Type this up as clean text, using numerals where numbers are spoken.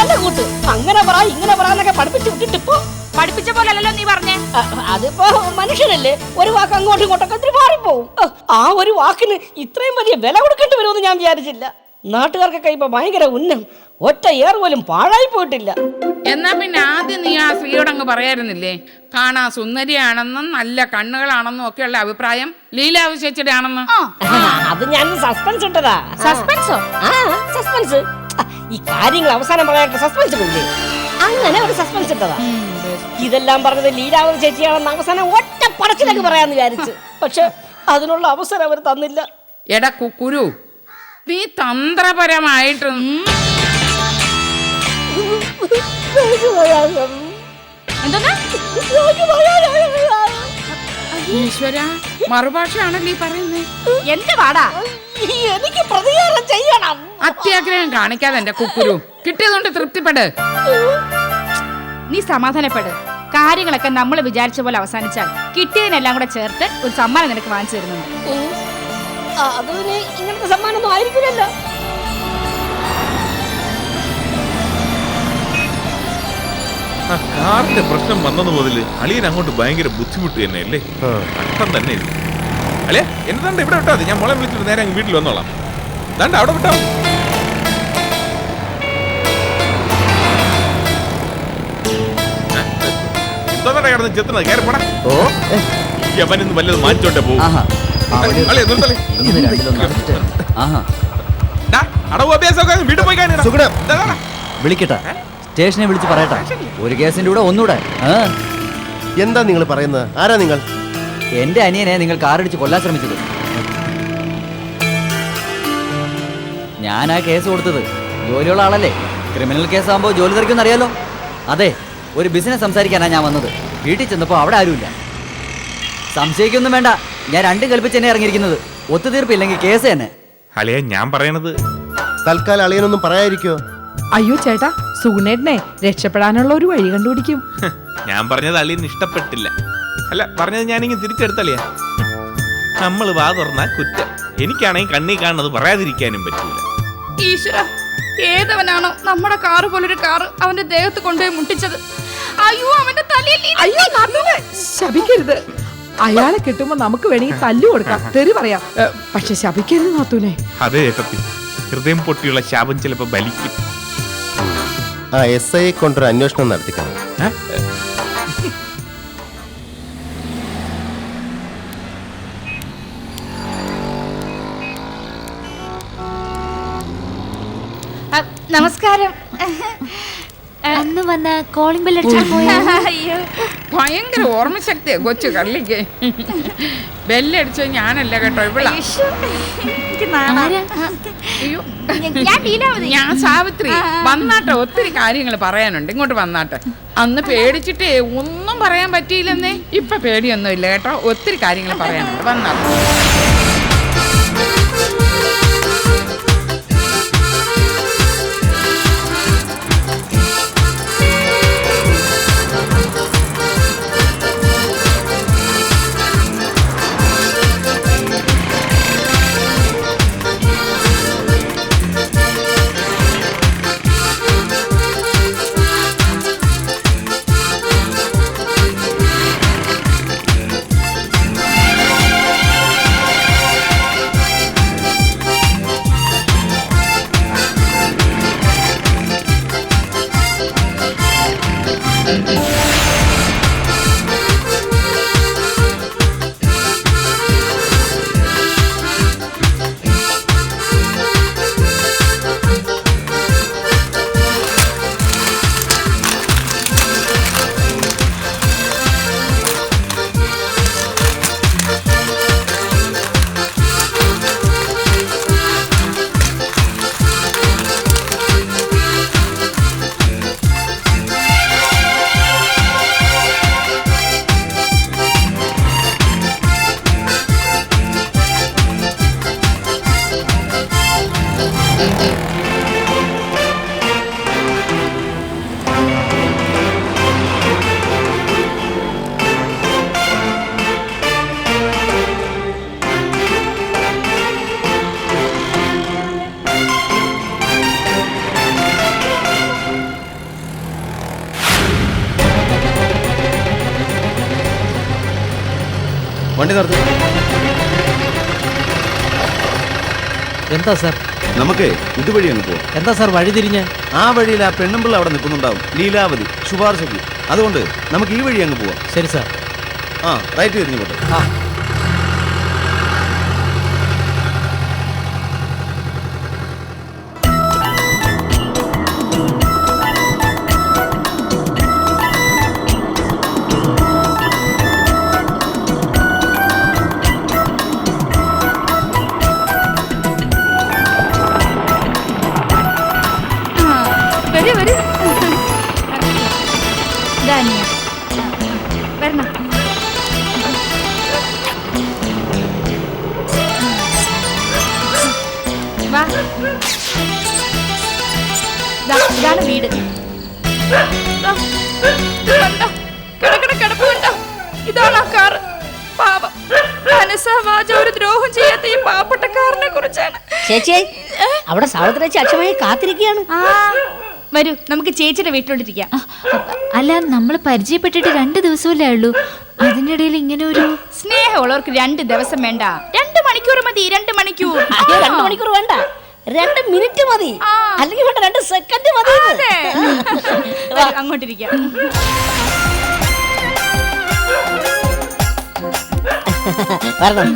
നല്ല കൂട്ട്. അങ്ങനെ പറ ഇങ്ങനെ പറയാന്നൊക്കെ പഠിപ്പിച്ചു വിട്ടിട്ട് ഇപ്പൊ പഠിപ്പിച്ച പോലല്ലോ നീ പറഞ്ഞേ. അതിപ്പോ മനുഷ്യനല്ലേ, ഒരു വാക്ക് അങ്ങോട്ടും ഇങ്ങോട്ടൊക്കെ ഒത്തിരി മാറിപ്പോവും. ആ ഒരു വാക്കിന് ഇത്രയും വലിയ വില കൊടുക്കേണ്ടി വരുമെന്ന് ഞാൻ വിചാരിച്ചില്ല. നാട്ടുകാർക്കൊക്കെ ഇപ്പൊ ഭയങ്കര ഉന്നം, ഒറ്റ ഏർ പോലും പാഴായി പോയിട്ടില്ല. എന്നാ പിന്നെ ആദ്യം നീ ആ സ്ത്രീയോട് അങ്ങ് പറയായിരുന്നില്ലേ, കാണാ സുന്ദരിയാണെന്നും നല്ല കണ്ണുകളാണെന്നും ഒക്കെയുള്ള അഭിപ്രായം ലീലാവ് ചേച്ചിയുടെ ആണെന്ന്. അത് ഞാൻ സസ്പെൻസ് ഇട്ടതാ. സസ്പെൻസോ? സസ്പെൻസ്. ഈ കാര്യങ്ങൾ അവസാനം പറയാനായിട്ട് സസ്പെൻസ് കൊടുക്കേ, അങ്ങനെ ഒരു സസ്പെൻസ് ഇട്ടതാ. ഇതെല്ലാം പറഞ്ഞത് ലീലാവതി ചേച്ചിയാണെന്ന് അവസാനം ഒറ്റ പടച്ചിലേക്ക് പറയാന്ന് വിചാരിച്ചു. പക്ഷെ അതിനുള്ള അവസരം അവർ തന്നില്ല. എടാ കുക്കുരു, നീ തന്ത്രപരമായിട്ട് ഈശ്വര, മറുഭാഷയാണല്ലേ ഈ പറയുന്നേ. എന്റെ വാടാ, എനിക്ക് പ്രതികാരം ചെയ്യണം. അത്യാഗ്രഹം കാണിക്കാതെ എന്റെ കുക്കുരു, കിട്ടിയതുകൊണ്ട് തൃപ്തിപ്പെട്. നീ സമാധാനപ്പെട്. കാര്യങ്ങളൊക്കെ നമ്മൾ വിചാരിച്ച പോലെ അവസാനിച്ചാൽ കിട്ടിയതിനെല്ലാം കൂടെ ചേർത്ത് ഒരു സമ്മാനം നിനക്ക് വാങ്ങിച്ചു തരുന്നുണ്ട്. അതിന് ഇങ്ങനത്തെ സമ്മാനമൊന്നും ആയിരിക്കില്ലല്ലോ. കാറിന്റെ പ്രശ്നം വന്നത് മുതല് അളിയൻ അങ്ങോട്ട് ഭയങ്കര ബുദ്ധിമുട്ട് തന്നെ അല്ലേ? കഷ്ടം തന്നെ. അല്ലേ എന്താണ്ട് ഇവിടെ വിട്ടാ മതി, ഞാൻ മോളെ വിളിച്ചിട്ട് നേരെ അങ്ങ് വീട്ടിൽ വന്നോളാം. ദാണ്ട അവിടെ വിട്ടാ എന്താ കിടന്ന് ചെത്തുന്നത്? കയറി പോടാ. യവനിന്ന് വല്ലതും മാറ്റിച്ചോട്ടെ പോകും. അടവ് അഭ്യാസമൊക്കെ വീട്ടിൽ പോയി വിളിക്കട്ടെ, സ്റ്റേഷനെ വിളിച്ച് പറയട്ടെ. ഒരു കേസിന്റെ കൂടെ ഒന്നുകൂടെ. എന്താ നിങ്ങൾ പറയുന്നത്? ആരാ നിങ്ങൾ? എന്റെ അനിയനെ നിങ്ങൾ കാറിടിച്ച് കൊല്ലാൻ ശ്രമിച്ചത്. ഞാനാ കേസ് കൊടുത്തത്. ജോലിയുള്ള ആളല്ലേ, ക്രിമിനൽ കേസാകുമ്പോൾ ജോലി തെറിക്കുമെന്ന് അറിയാലോ. അതെ, ഒരു ബിസിനസ് സംസാരിക്കാനാ ഞാൻ വന്നത്. വീട്ടിൽ ചെന്നപ്പോൾ അവിടെ ആരുമില്ല. സംശയിക്കൊന്നും വേണ്ട, ഞാൻ രണ്ടും കൽപ്പിച്ച് തന്നെ ഇറങ്ങിയിരിക്കുന്നത്. ഒത്തുതീർപ്പില്ലെങ്കിൽ കേസ് തന്നെ. അളിയ ഞാൻ പറയണത് തൽക്കാലം അളിയനൊന്നും പറയാതിരിക്കോ? അയ്യോ ചേട്ടാ, സുഗുണേട്ടനെ രക്ഷപ്പെടാനുള്ള ഒരു വഴി കണ്ടുപിടിക്കും. ഞാൻ പറഞ്ഞത് അളിയന് ഇഷ്ടപ്പെട്ടില്ല. അല്ല പറഞ്ഞത് ഞാനിങ്ങനെ തിരിച്ചെടുത്തളിയ. നമ്മൾ വാ തുറന്നാ കുറ്റം. എനിക്കാണെങ്കിൽ കണ്ണി കാണുന്നത് പറയാതിരിക്കാനും പറ്റൂല. ഈശ്വര, ഏതവനാണോ നമ്മുടെ കാറ് പോലൊരു കാറ് അവന്റെ ദേഹത്ത് കൊണ്ടുപോയി മുട്ടിച്ചത്? അയ്യോ, അവന്റെ തലയിൽ. അയ്യോ നാത്തൂനെ, ശപിക്കരുത്. അയാളെ കിട്ടുമ്പോ നമുക്ക് വേണമെങ്കിൽ തല്ലു കൊടുക്കാം, തെറി പറയാം. പക്ഷെ ശപിക്കരുത് നാത്തൂനെ. അതെ ഏട്ടത്തി, ഹൃദയം പൊട്ടിയുള്ള ശാപം ചിലപ്പോ ബലിക്കും. ആ SI കൊണ്ടൊരു അന്വേഷണം നടത്തിക്കണം. നമസ്കാരം. അന്ന് വന്ന കോളിംഗ് ബെൽ അടിച്ചാൽ പോയാ? അയ്യോ, ഭയങ്കര ഓർമ്മശക്തിയാ കൊച്ചു കള്ളിക്ക്. ബെല്ലടിച്ചത് ഞാനല്ല കേട്ടോ, ഇവിടെ. ഞാൻ സാവിത്രി. വന്നാട്ടെ, ഒത്തിരി കാര്യങ്ങൾ പറയാനുണ്ട്, ഇങ്ങോട്ട് വന്നാട്ടെ. അന്ന് പേടിച്ചിട്ടേ ഒന്നും പറയാൻ പറ്റിയില്ലെന്നേ. ഇപ്പൊ പേടിയൊന്നും ഇല്ല കേട്ടോ, ഒത്തിരി കാര്യങ്ങൾ പറയാനുണ്ട്. വന്നാട്ടെ. വണ്ടി നിർത്തി. എന്താ സാർ? നമുക്ക് ഇതുവഴി അങ്ങ് പോവാം. എന്താ സാർ വഴി തിരിഞ്ഞ്? ആ വഴിയിൽ ആ പെണ്ണുമ്പിള്ള അവിടെ നിൽക്കുന്നുണ്ടാവും, ലീലാവതി, ശുപാർശയ്ക്ക്. അതുകൊണ്ട് നമുക്ക് ഈ വഴി അങ്ങ് പോവാം. ശരി സാർ. ആ, റൈറ്റ് തിരിഞ്ഞു പോട്ടെ. ആ. വരൂ വരൂ. ധാന്യ വരണം. വാ. ഇതാണ് വീട്. കിടപ്പ് കണ്ടോ? ഇതാണ് ആ കാറ്. പാപം മനസ്സാവാച ഒരു ദ്രോഹം ചെയ്യാത്ത ഈ പാവപ്പെട്ടക്കാരനെ കുറിച്ചാണ്. ചേച്ചി അവിടെ സാവിത്രി ചേച്ചി അക്ഷമയെ കാത്തിരിക്കുകയാണ്. വരൂ നമുക്ക് ചേച്ചിയുടെ വീട്ടിലോട്ടിരിക്കാം. അല്ല, നമ്മൾ പരിചയപ്പെട്ടിട്ട് 2 ദിവസമല്ലേ ഉള്ളൂ. അതിനിടയിൽ ഇങ്ങനെ ഒരു സ്നേഹമുള്ളവർക്ക് 2 ദിവസം വേണ്ട, 2 മണിക്കൂർ മതി. 2 മണിക്കൂർ. അയ്യോ, 2 മണിക്കൂർ വേണ്ട, 2 മിനിറ്റ് മതി. അല്ലെങ്കിൽ വേണ്ട 2 സെക്കൻഡ് മതി. അങ്ങോട്ടിരിക്കാം. വരണം.